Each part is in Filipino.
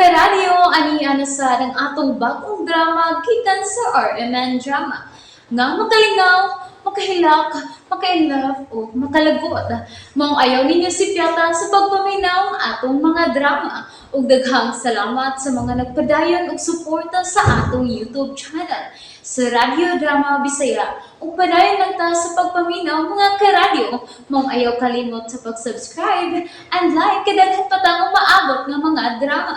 karadyo, ani sa ng atong bagong drama gikan sa RMN Drama. Nga makalingaw, makahilak, maka-inlove, o makalagot. Mong ayaw ninyo si Piata sa pagpaminaw ang atong mga drama. Ug daghang salamat sa mga nagpadayon ug suporta sa atong YouTube channel sa Radio Drama Bisaya. Ug padayon lang ta sa pagpaminaw mga karadyo. Mong ayaw kalimot sa pag-subscribe and like kadaghan pa tang maabot nga mga drama.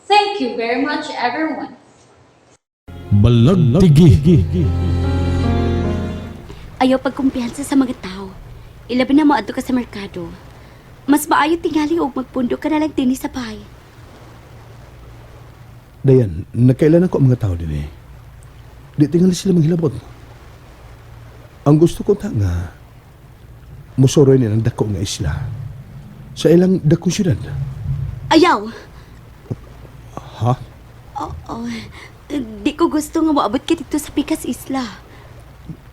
Thank you very much everyone. Balagtigi. Ayaw pagkumpiyansa sa mga tao. Ilabi na mo adto ka sa merkado. Mas maayo tingali og magpundo ka na lang din sa bahay. Dayan, nakailan ako ang mga tao din eh. Di tingali sila manghilabot. Ang gusto ko ta nga, musoroy ni ng dako nga isla. Sa ilang dakong syudad. Ayaw! Ha? Oo. Di ko gusto nga maabot ka dito sa Pikas Isla.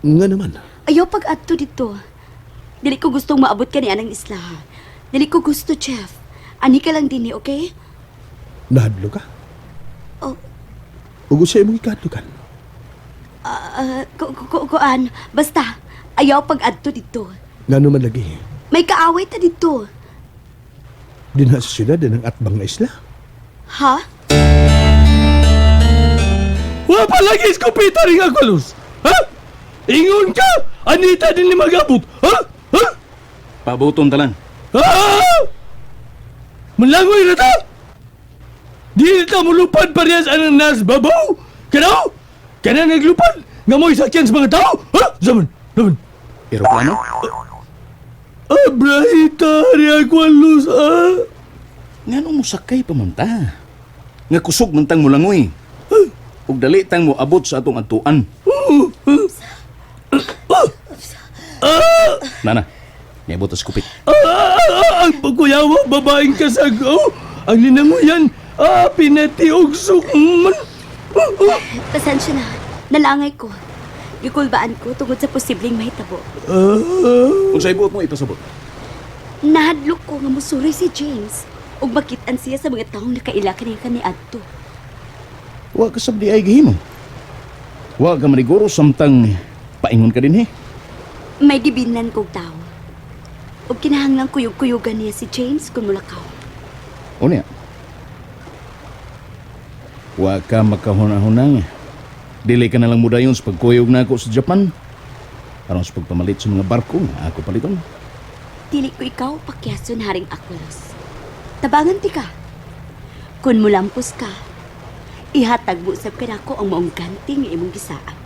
Nga naman. Ayaw pag-adto dito. Dili ko gustong maabot ka ni anang isla. Dili ko gusto, Chef. Ani ka lang din okay? Nahadlo ka? Oh. Ugo sa imong ikadlukan. Kuan. Basta, ayaw pag-adto dito. Nga naman lagi. May kaaway ta dito. Dinha sa syudad ng atbang na isla. Ha? Wa pa lagi iskopita ring agulos. Ha? Ingon ka! Anita din ni magabot. Ha? Ha? Pabuton talan. Ha? Malangoy na ta! Di ta mulupad parehas anang nas babaw! Kanaw? Kana naglupad? Nga mo'y sakyan sa mga tao? Ha? Zaman! Eroplano? Abrahita, riagwalos, Nga nung musakay pa man ta. Nga kusog man tang mulangoy. Ug dali tang mo abot sa atong atuan. Nana, niabot sa kupit. Ang pagkuyawa, babaeng kasagaw. Ang ninanguyan, pinatiog sukman. Pasensya na. Nalangay ko. Gikulbaan ko tungod sa posibleng mahitabo. Kung sa ibuot mo, ipasabot. Nahadlok ko nga musuroy si James. Ug makitaan siya sa mga taong nakaila kaniya ni Adto. Wa ka sabdi ay gihimo. Wa ka maniguro samtang paingon ka din May gibinan kong tao. Ug kinahanglang kuyog-kuyugan niya si James kung mulakaw. O niya. Wa ka makahunahunang. Dili ka na lang mudayon sa pagkuyog na ako sa Japan. Aron sa pagpamalit sa mga barko nga ako paliton. Dili ko ikaw pakyason haring Akulos. Tabangan ti ka. Kung mulampos ka, ihatag mo sab ka nako ang maong ganti nga imong gisaang.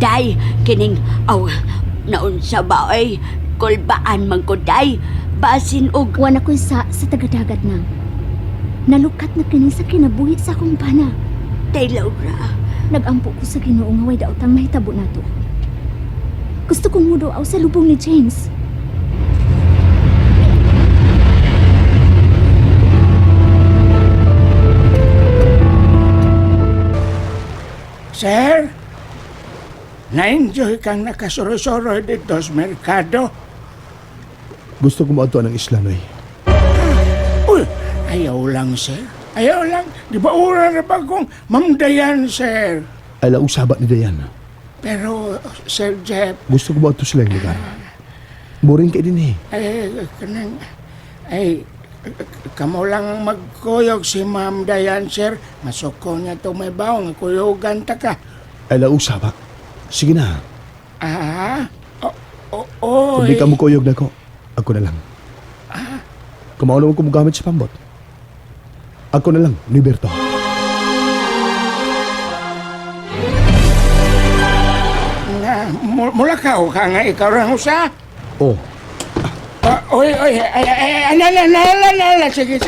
Day, kining, naunsa ba ay, kulbaan man ko day, basin og... Wala ko'y sa taga-dagat na. Nalukat na kini sa kinabuhi sa akong pana. Day, Laura. Nagampo ko sa Ginoo nga way daotang mahitabo nato. Gusto kong muduaw sa lubong ni James. Sir, na-enjoy kang nakasuro-suro dito sa merkado. Gusto ko maadto ng isla, Noy. Uy, ayaw lang, sir. Ayaw lang. Di ba ura na ba kong mamdayan, sir? Ay laong sabat ni Dayan. Pero, Sir Jeff, Gusto ko maadto sila yung lugar. Boring ka din eh. kamo lang magkuyog si Ma'am Dayan, sir. Masuko niya to may baong, kuyugan ta ka. Ay laong sabat. Sige na. Oo. Kung di ka mo kuyog na ko, ako na lang. Kumaon naman ko mo gamit sa pambot. Ako na lang, Liberto. Mulakaw ka nga ikaw rin usa? Oh, Oy, sige.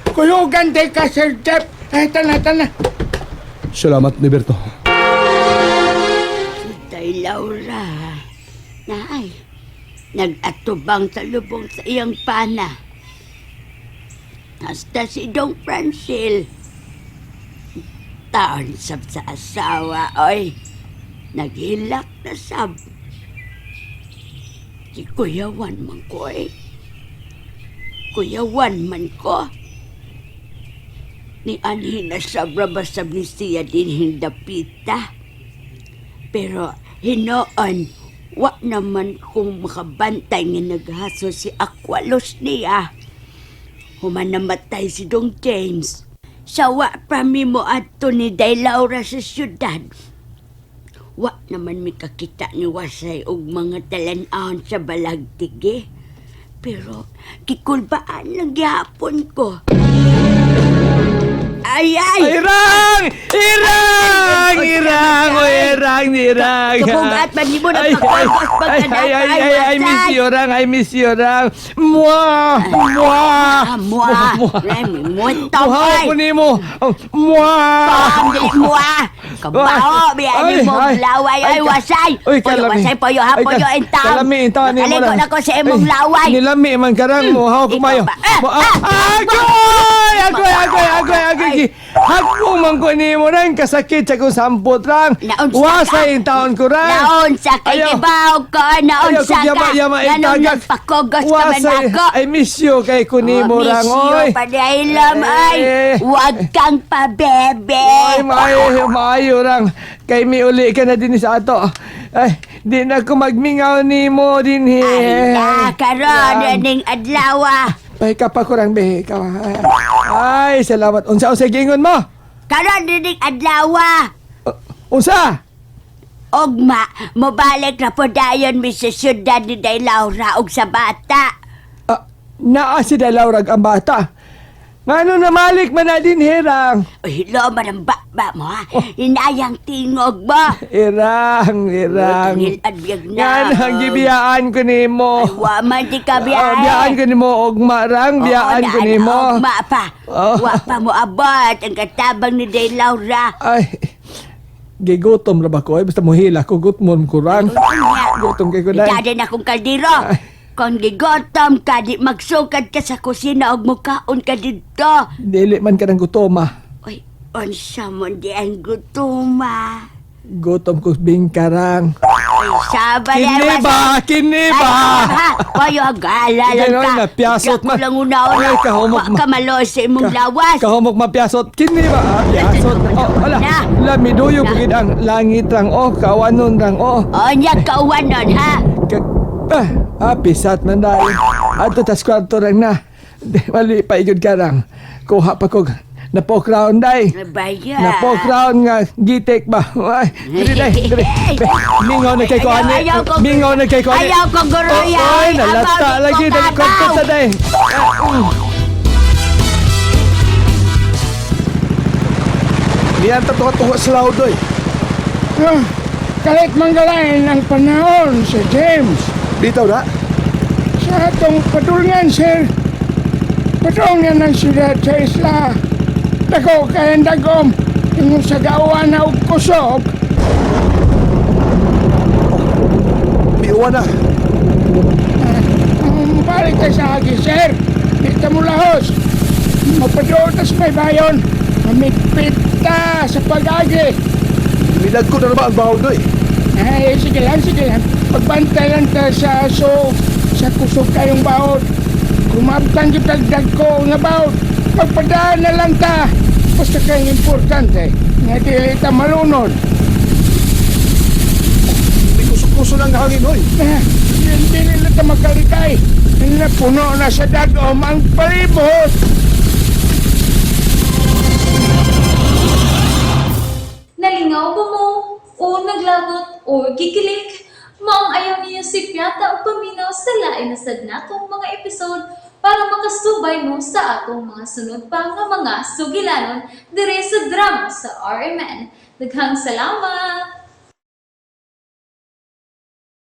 Kuyugan tayo ka, Sir Jeff. Tana. salamat, Liberto. Day, Laura. Naay, nag-atubang sa lubong sa iyang pana. Hasta si Dong Francil. Taon sab sa asawa, oy. Naghilak na sab. Si Kuyawan man ko eh. Kuyawan man ko. Ni anhin na sabra basab ni siya din hindapita. Pero hinoon, wa naman kung makabantay nga naghaso si Aqualos niya. Human namatay si Dong James. Sawa pa mi mo ato ni Day Laura sa syudad. Wa naman mi kakita ni Wasay og mga talan-ahon sa balagtige. Pero kikulbaan lang gihapon ko. Ay! Irang! Irang! Irang! O irang! Irang! Kapungat man ni mo na pagpagpas pagkanak I miss you, Rang! I miss you, Rang! Mwah! Mwah! Remy, muto Muhaw ko ay! ni mo! Mwah! Pamili mo ah! Kabaho, biyan Ay, mo ay, laway ay ay, wasay! Uy, Poyo kalami. wasay, poyo ha, Ay, poyo intaw! kalami, intaw ni mo Nakaligo lang. na ko sa imong Ay, laway! Nilami man karang mo, haw ko Ikaw mayo. ba? Agoy! Hagpo man ko ni mo rang kasakit sa kong sampot rang. Naunsa ka? Wasay yung taon ko rang. Naon sa kay Ayaw. kibaw ko, naon Ayaw, sa kung ka! yama Ganun itagak. nagpakogos ka man Wasay, ako! I miss you kay kunimo rang. Miss you, Oy. padailam ay! Huwag kang pabebe! Ay, maayo rang. Kay mi uli ka na din sa ato. Ay, di na ko magmingaw ni mo din he. Ay, nakaroon Rang. ning adlaw. Ay, kapakurang be. Ay, salamat. Unsa gingon mo? Karon ning adlaw. Unsa? Ogma, mobalik na po dayon mi sa syudad ni Day Laura og sa bata. Naa si Dalawrag ang bata. Ngano na malik man na din herang. Uy, lo man ang baba mo ha. Inayang tingog mo. Irang. Tungil at biyag na. Yan ang gibiyaan ko ni mo. Ay, wa man di ka biyahe. Biyaan ko ni mo, ugma rang. Biyaan ko ni mo. Ogma pa. Oh. Wa pa mo abot ang katabang ni Day Laura. Ay, gigutom na ba ko? Ay, basta muhila ko, gutmon ko rang. Gutom kay ko na. Dada na akong kaldero. Kung gigotom ka, di magsukad ka sa kusina og mukaon ka dito. Dili man ka ng gutoma. Uy, unsa mo di ang gutuma? Gutom ko bingkarang. Ay, sabay Kini ba? Payo agala lang Gano'n ka. na, piyasot man. Lang una-una. Ay, kahumok Wa ka malo sa imong lawas. Kahumok mapiyasot. Kini ba? Piyasot. Oh, wala. Na. Lamiduyo ko ang langit rang oh, kawanon rang oh. Onya kauwan nun, ha? Pisat man dahil. Ato tas kwarto rang na. Mali pa igod ka rang. Kuha pa ko. Napokraon day. Baya. Napokraon nga gitek ba. Ay, dili. Mingaw na kay ko ani. Ayaw ko. Mingaw na kay ko ani. Ayaw ko guruya. Oy, nalata lagi dali kwarto ta day. Diyan tatuwa sa laudoy. Kahit manggalain ang panahon si James. Bitaw na. Sa atong padulngan, sir. Padulngan ng siyudad sa isla. Dako kayang dagom. Ingong sa gawa na og kusog. Biuwa na. Balik ka sa agi, sir. Di ka mo lahos. Mapadotas may bayon. Mamigpit ta sa pag-agi. Minag ko na naman ang bahaw doy. Ay, sige lang. Pagbantay lang ta sa aso. Sa kusog kayong bawod. Kumabtang gitagdag ko nga bawod. Pagpadaan na lang ta. Basta kayong importante. Nga dili ta malunod. May kusok-kuso ng hangin hoy. Hindi nila ta magkalitay. Napuno na sa dagom ang palibot. Nalingaw ba mo? O naglagot? O gikilik? Maong ayaw niya si Piata o paminaw sa lain na sad natong mga episode para makasubay mo sa atong mga sunod pa nga mga sugilanon dire sa drama sa RMN. Daghang salamat!